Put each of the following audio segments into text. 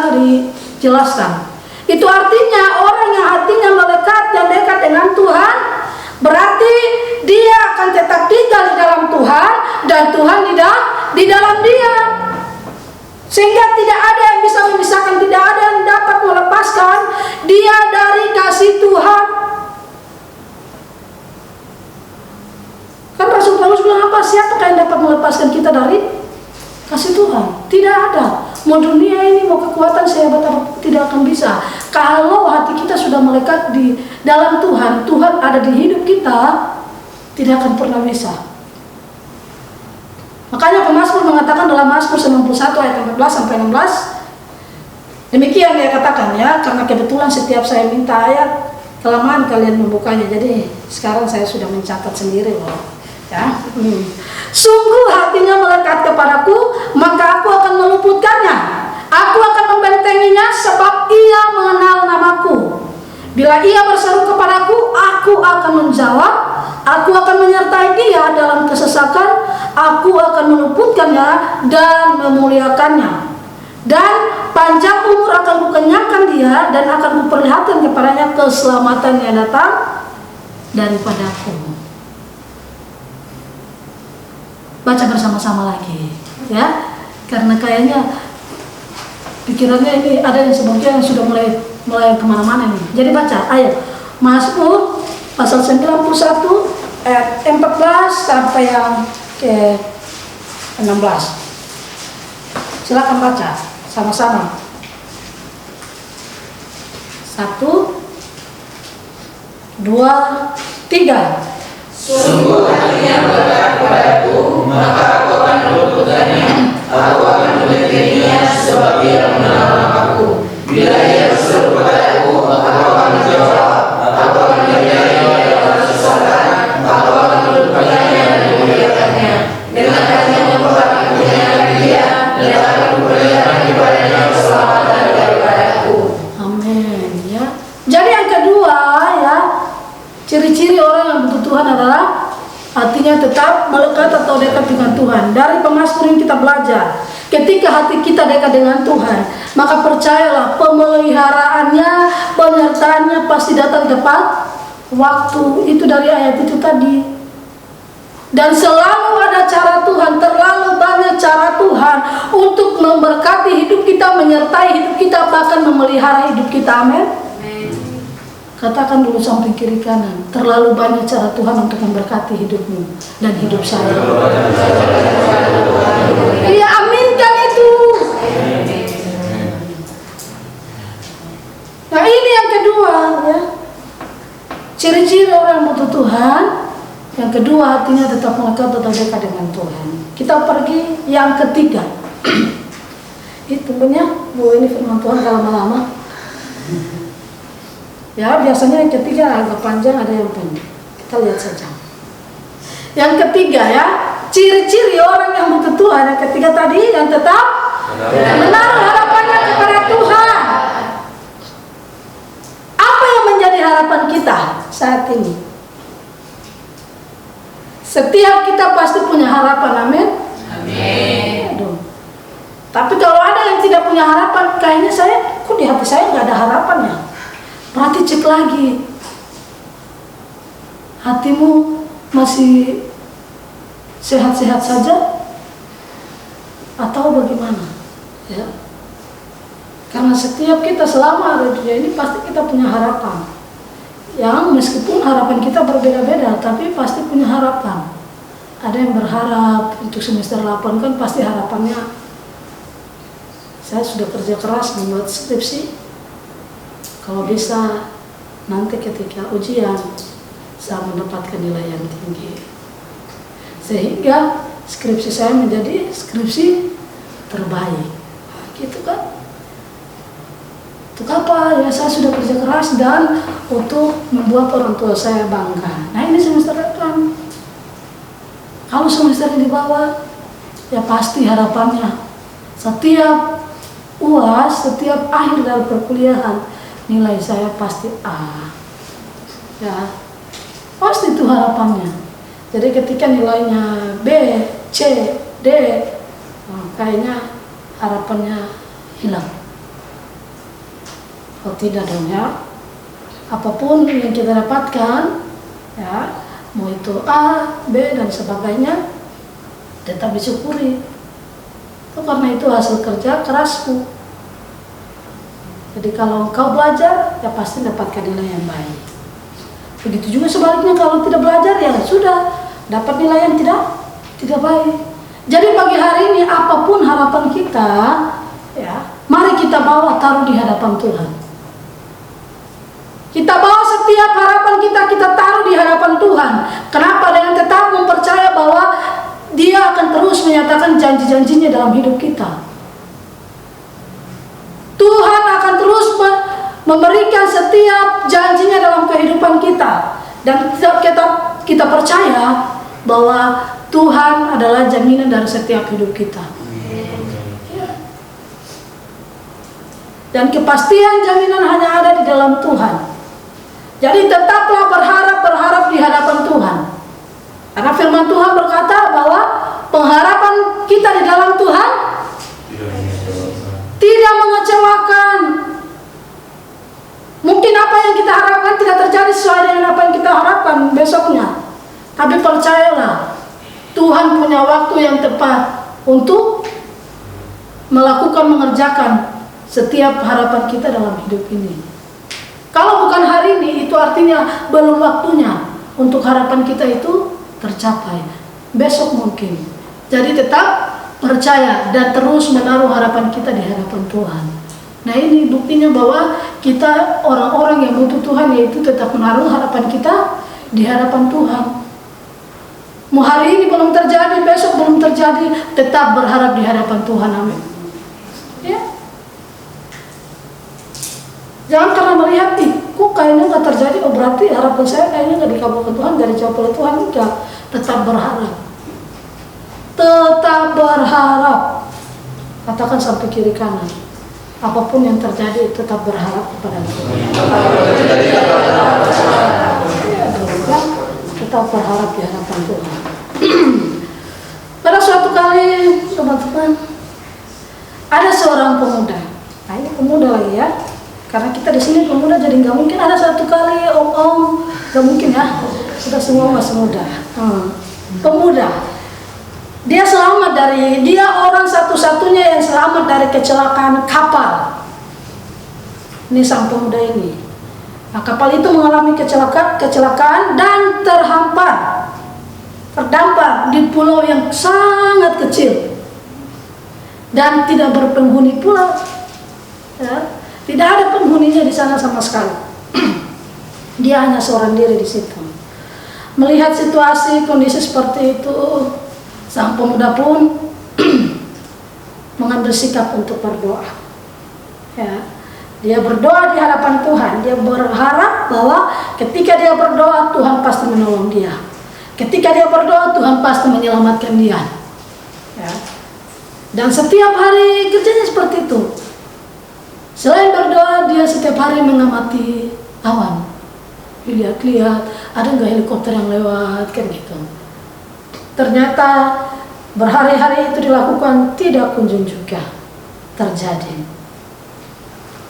bisa dijelaskan. Itu artinya orang yang hatinya melekat dan dekat dengan Tuhan, berarti dia akan tetap tinggal di dalam Tuhan dan Tuhan di dalam dia. Sehingga tidak ada yang bisa memisahkan, tidak ada yang dapat melepaskan dia dari kasih Tuhan. Kan Rasul Paulus bilang apa? Siapakah yang dapat melepaskan kita dari kasih Tuhan? Tidak ada. Mau dunia ini, mau kekuatan sehebat apa, tidak akan bisa. Kalau hati kita sudah melekat di dalam Tuhan, Tuhan ada di hidup kita, tidak akan pernah bisa. Makanya pemazmur mengatakan dalam Mazmur 91 ayat 14 sampai 16, demikian dia katakan ya, karena kebetulan setiap saya minta ayat, kelamaan kalian membukanya, jadi sekarang saya sudah mencatat sendiri loh. Ya. Sungguh hatinya melekat kepadaku, maka aku akan meluputkannya. Aku akan membentenginya sebab ia mengenal namaku. Bila ia berseru kepadaku, aku akan menjawab. Aku akan menyertai dia dalam kesesakan. Aku akan meluputkannya dan memuliakannya. Dan panjang umur akan kukenyangkan dia, dan akan kuperlihatkan kepadanya keselamatan yang datang daripadaku. Baca bersama-sama lagi ya, karena kayaknya pikirannya ini ada yang sebagian yang sudah mulai kemana-mana nih. Jadi baca, ayo Mazmur pasal 91 ayat 14 sampai yang ke 16. Silakan baca sama-sama. 1, 2, 3. Sungguh hatinya melekat kepadaku, maka aku akan meluputkannya. Aku akan membentenginya sebab ia mengenal namaku. Bila ia berseru kepadaku, aku akan menjawab. Aku akan menyertai dia dalam kesesakan. Aku akan meluputkannya dan memuliakannya. Dengan hatinya memperhatikan dia, dan akan kuperlihatkan kepadanya keselamatan daripadaku. Amin ya. Jadi yang kedua ya, ciri-ciri orang yang butuh Tuhan adalah hatinya tetap melekat atau dekat dengan Tuhan. Dari pemazmur yang kita belajar, ketika hati kita dekat dengan Tuhan, maka percayalah pemeliharaannya, penyertaannya pasti datang tepat waktu. Itu dari ayat itu tadi. Dan selalu ada cara Tuhan, terlalu banyak cara Tuhan untuk memberkati hidup kita, menyertai hidup kita, bahkan memelihara hidup kita. Amin. Katakan dulu samping kiri kanan, terlalu banyak cara Tuhan untuk memberkati hidupmu dan hidup saya. Iya, aminkan itu. Nah ini yang kedua ya, ciri-ciri orang yang butuh Tuhan. Yang kedua, hatinya tetap melekat, tetap dekat dengan Tuhan. Kita pergi yang ketiga. Itu punya, ini firman Tuhan kalau lama-lama. Ya, biasanya yang ketiga agak panjang, ada yang pendek. Kita lihat saja. Yang ketiga ya, ciri-ciri orang yang butuh Tuhan. Yang ketiga tadi, yang tetap menaruh harapannya kepada Tuhan. Apa yang menjadi harapan kita saat ini? Setiap kita pasti punya harapan, amin? Amin. Aduh. Tapi kalau ada yang tidak punya harapan, kayaknya kok di hati saya nggak ada harapannya. Berarti cek lagi, hatimu masih sehat-sehat saja atau bagaimana? Ya. Karena setiap kita selama ada di dunia ini pasti kita punya harapan. Yang meskipun harapan kita berbeda-beda, tapi pasti punya harapan. Ada yang berharap untuk semester 8 kan pasti harapannya, saya sudah kerja keras membuat skripsi. Kalau bisa nanti ketika ujian saya mendapatkan nilai yang tinggi, sehingga skripsi saya menjadi skripsi terbaik. Nah, gitu kan? Untuk apa? Ya saya sudah kerja keras dan untuk membuat orang tua saya bangga. Nah ini semester depan. Kalau semester di bawah, ya pasti harapannya setiap UAS, setiap akhir dari perkuliahan, nilai saya pasti A. Ya, pasti itu harapannya. Jadi ketika nilainya B, C, D, kayaknya harapannya hilang. Oh tidak dong ya. Apapun yang kita dapatkan, ya, mau itu A, B dan sebagainya, tetap disyukuri. Itu karena itu hasil kerja kerasku. Jadi kalau kau belajar, ya pasti dapatkan nilai yang baik. Begitu juga sebaliknya, kalau tidak belajar, ya sudah dapat nilai yang tidak baik. Jadi pagi hari ini apapun harapan kita, ya, mari kita bawa taruh di hadapan Tuhan. Kita bawa setiap harapan kita taruh di hadapan Tuhan. Kenapa? Dengan tetap mempercaya bahwa Dia akan terus menyatakan janji-janjinya dalam hidup kita. Tuhan akan terus memberikan setiap janjinya dalam kehidupan kita. Dan kita percaya bahwa Tuhan adalah jaminan dari setiap hidup kita. Dan kepastian jaminan hanya ada di dalam Tuhan. Jadi tetaplah berharap di hadapan Tuhan. Karena firman Tuhan berkata bahwa pengharapan kita di dalam Tuhan tidak mengecewakan. Mungkin apa yang kita harapkan tidak terjadi sesuai dengan apa yang kita harapkan besoknya. Tapi percayalah, Tuhan punya waktu yang tepat untuk mengerjakan setiap harapan kita dalam hidup ini. Kalau bukan hari ini, itu artinya belum waktunya untuk harapan kita itu tercapai. Besok mungkin. Jadi tetap percaya dan terus menaruh harapan kita di hadapan Tuhan. Nah ini buktinya bahwa kita orang-orang yang butuh Tuhan, yaitu tetap menaruh harapan kita di hadapan Tuhan. Mau hari ini belum terjadi, besok belum terjadi, tetap berharap di hadapan Tuhan. Amin. Ya. Jangan karena melihat, kok kayaknya nggak terjadi, oh berarti harapan saya kayaknya nggak dikabulkan Tuhan, nggak dijawab oleh Tuhan. Enggak, tetap berharap. Tetap berharap. Katakan sampai kiri kanan. Apapun yang terjadi, tetap berharap kepada Tuhan. Tetap berharap di hadapan Tuhan. Pada suatu kali, teman-teman, ada seorang pemuda. Nah ini pemuda lagi ya. Karena kita di sini pemuda, jadi nggak mungkin ada satu kali om, nggak mungkin ya. Sudah semua masih muda. Pemuda, dia orang satu-satunya yang selamat dari kecelakaan kapal. Ini sang pemuda ini. Nah, kapal itu mengalami kecelakaan dan terdampar di pulau yang sangat kecil dan tidak berpenghuni pula. Ya. Tidak ada penghuninya di sana sama sekali. Dia hanya seorang diri di situ. Melihat situasi kondisi seperti itu, sang pemuda pun mengambil sikap untuk berdoa. Ya, dia berdoa di hadapan Tuhan. Dia berharap bahwa ketika dia berdoa, Tuhan pasti menolong dia. Ketika dia berdoa, Tuhan pasti menyelamatkan dia. Ya. Dan setiap hari kerjanya seperti itu. Selain berdoa, dia setiap hari mengamati awan. Lihat-lihat, ada nggak helikopter yang lewat, kan gitu. Ternyata berhari-hari itu dilakukan, tidak kunjung juga terjadi.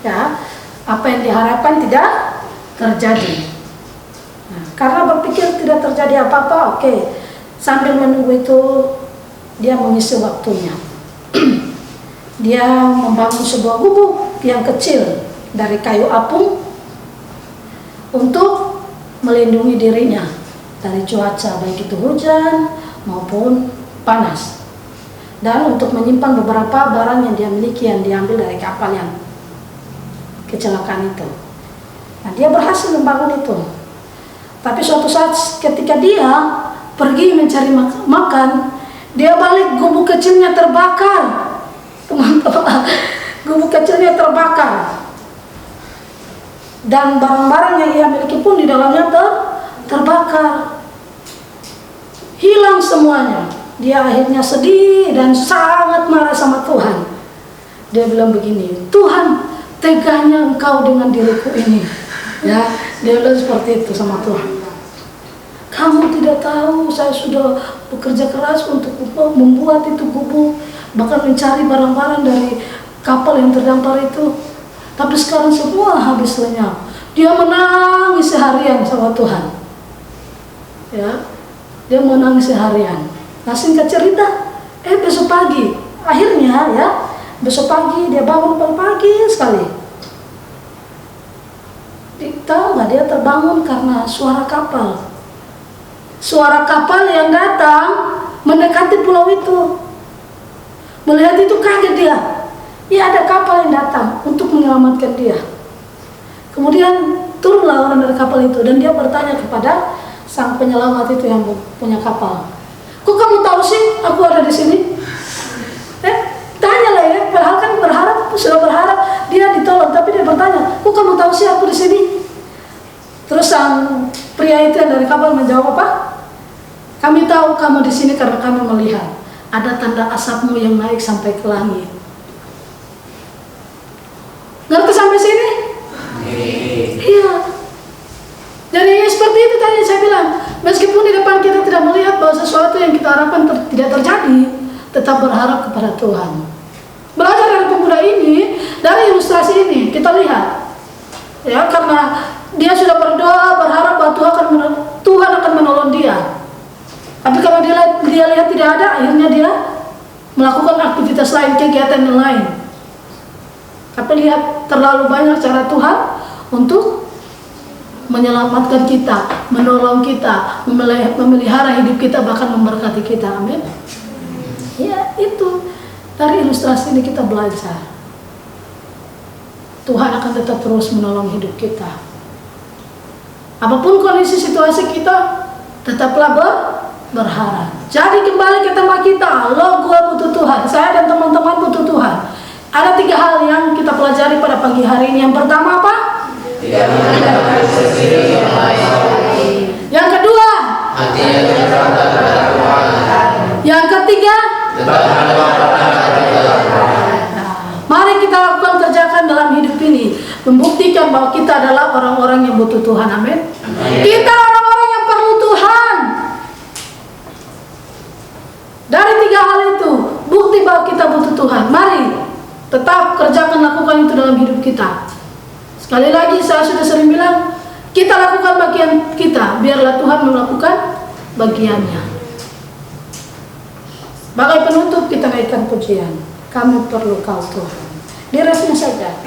Ya, apa yang diharapkan tidak terjadi. Nah, karena berpikir tidak terjadi apa-apa, oke. Sambil menunggu itu, dia mengisi waktunya. Dia membangun sebuah gubuk yang kecil dari kayu apung untuk melindungi dirinya dari cuaca, baik itu hujan maupun panas, dan untuk menyimpan beberapa barang yang dia miliki yang diambil dari kapal yang kecelakaan itu. Nah, dia berhasil membangun itu. Tapi suatu saat ketika dia pergi mencari makan, dia balik, gubuk kecilnya terbakar. Teman-teman, gubuk kecilnya terbakar. Dan barang-barang yang ia miliki pun di dalamnya terbakar. Hilang semuanya. Dia akhirnya sedih dan sangat marah sama Tuhan. Dia bilang begini, Tuhan, teganya Engkau dengan diriku ini. Ya, dia bilang seperti itu sama Tuhan. Kamu tidak tahu saya sudah bekerja keras untuk membuat itu gubuk, bahkan mencari barang-barang dari kapal yang terdampar itu. Tapi sekarang semua habis lenyap. Dia menangis seharian sama Tuhan. Ya, dia menangis seharian. Nah, singkat cerita, besok pagi, akhirnya ya, besok pagi dia bangun pagi sekali. Tahu nggak, dia terbangun karena suara kapal. Suara kapal yang datang mendekati pulau itu. Melihat itu kaget dia. Ya, ada kapal yang datang untuk menyelamatkan dia. Kemudian turunlah orang dari kapal itu dan dia bertanya kepada sang penyelamat itu yang punya kapal. Kok kamu tahu sih aku ada di sini? Tanyalah ya, padahal kan sudah berharap dia ditolong, tapi dia bertanya, kok kamu tahu sih aku di sini? Terus sang pria itu yang dari kapal menjawab apa? Kami tahu kamu di sini karena kami melihat ada tanda asapmu yang naik sampai ke langit. Ngerti sampai sini? Iya. Jadi seperti itu tadi saya bilang, meskipun di depan kita tidak melihat bahwa sesuatu yang kita harapkan tidak terjadi, tetap berharap kepada Tuhan. Belajar dari pemuda ini, dari ilustrasi ini kita lihat, ya, karena dia sudah berdoa berharap bahwa Tuhan akan menolong dia. Tapi kalau dia lihat tidak ada, akhirnya dia melakukan aktivitas lain, kegiatan yang lain. Tapi lihat terlalu banyak cara Tuhan untuk menyelamatkan kita, menolong kita, memelihara hidup kita, bahkan memberkati kita. Amin. Ya, itu dari ilustrasi ini kita belajar. Tuhan akan tetap terus menolong hidup kita. Apapun kondisi situasi kita, tetaplah berharap. Jadi kembali ke tema kita, lo gue butuh Tuhan, saya dan teman-teman butuh Tuhan. Ada 3 hal yang kita pelajari pada pagi hari ini. Yang pertama apa? Yang kedua, yang ketiga, mari kita lakukan, kerjakan dalam hidup ini, membuktikan bahwa kita adalah orang-orang yang butuh Tuhan. Amin. Kita orang-orang yang perlu Tuhan. Dari 3 hal itu, bukti bahwa kita butuh Tuhan. Mari tetap kerjakan, lakukan itu dalam hidup kita. Sekali lagi saya sudah sering bilang, kita lakukan bagian kita, biarlah Tuhan melakukan bagiannya. Sebagai penutup kita naikkan pujian, kami perlu Kau Tuhan. Dirasnya saja.